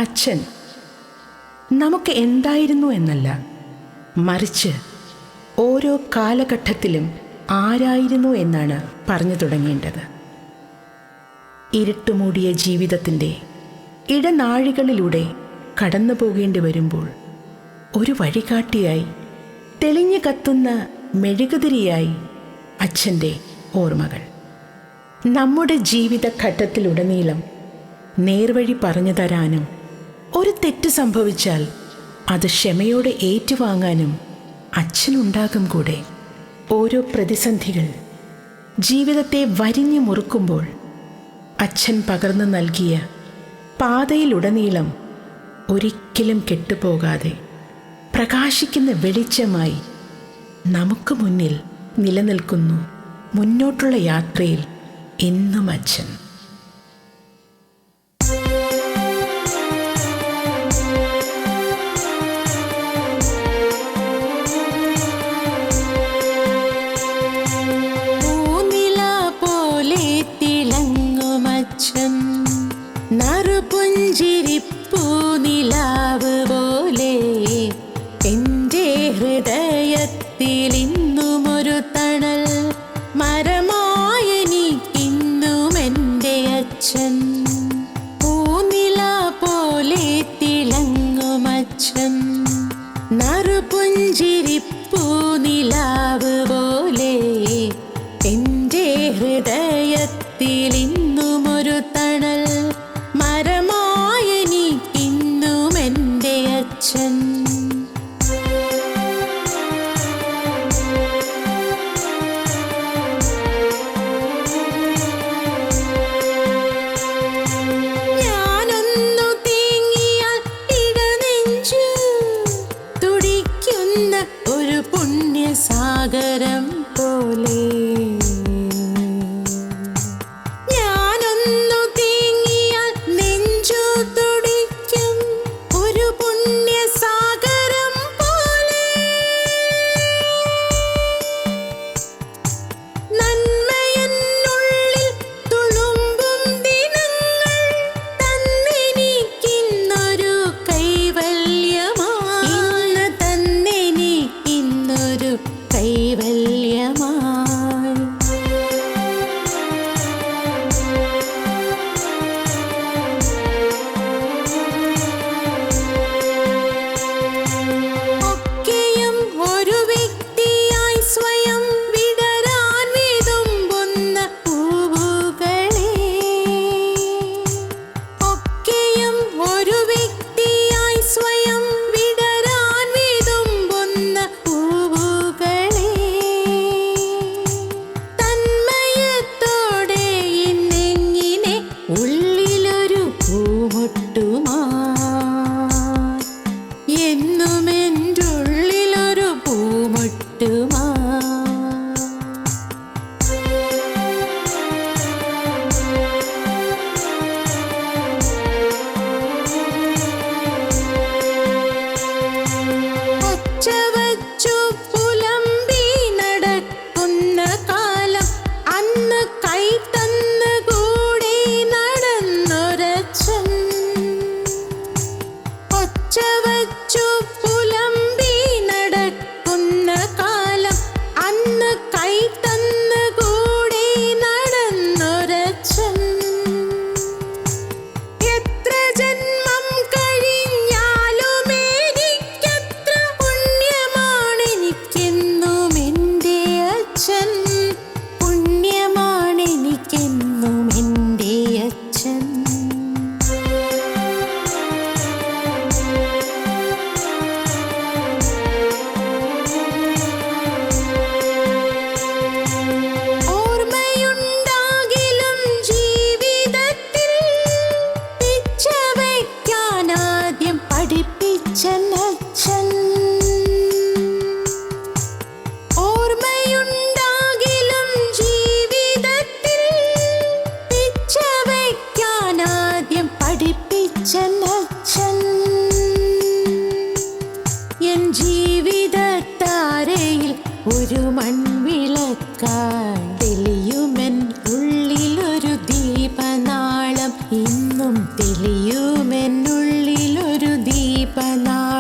അച്ഛൻ നമുക്ക് എന്തായിരുന്നു എന്നല്ല, മറിച്ച് ഓരോ കാലഘട്ടത്തിലും ആരായിരുന്നു എന്നാണ് പറഞ്ഞു തുടങ്ങേണ്ടത്. ഇരുട്ടുമൂടിയ ജീവിതത്തിൻ്റെ ഇടനാഴികളിലൂടെ കടന്നു പോകേണ്ടി വരുമ്പോൾ ഒരു വഴികാട്ടിയായി, തെളിഞ്ഞു കത്തുന്ന മെഴുകുതിരിയായി അച്ഛൻ്റെ ഓർമ്മകൾ നമ്മുടെ ജീവിതഘട്ടത്തിലുടനീളം നേർവഴി പറഞ്ഞു തരാനും, ഒരു തെറ്റ് സംഭവിച്ചാൽ അത് ക്ഷമയോടെ ഏറ്റുവാങ്ങാനും അച്ഛനുണ്ടാകും കൂടെ. ഓരോ പ്രതിസന്ധികൾ ജീവിതത്തെ വരിഞ്ഞു മുറുക്കുമ്പോൾ അച്ഛൻ പകർന്നു നൽകിയ പാതയിലുടനീളം ഒരിക്കലും കെട്ടുപോകാതെ പ്രകാശിക്കുന്ന വെളിച്ചമായി നമുക്ക് മുന്നിൽ നിലനിൽക്കുന്നു മുന്നോട്ടുള്ള യാത്രയിൽ എന്നും അച്ഛൻ. നറുപുഞ്ചിരിപ്പൂനിലാവ് പോലെ എൻ്റെ ഹൃദയത്തിൽ ഇന്നുമൊരു തണൽ മരമായനി ഇന്നും എൻ്റെ അച്ഛൻ. പൂനില പോലെ തിളങ്ങുമച്ഛൻ, നറുപുഞ്ചിരിപ്പൂനിലാവ് പോലെ എൻ്റെ ഹൃദയത്തിൽ ഇന്നുമൊരു തണൽ മരമായനി ഇന്നും എൻ്റെ അച്ഛൻ. ഞാനൊന്നു തേങ്ങിയാൽ ഇടനെഞ്ചു തെളിയുമെന്നുള്ളിലൊരു ദീപനാളം.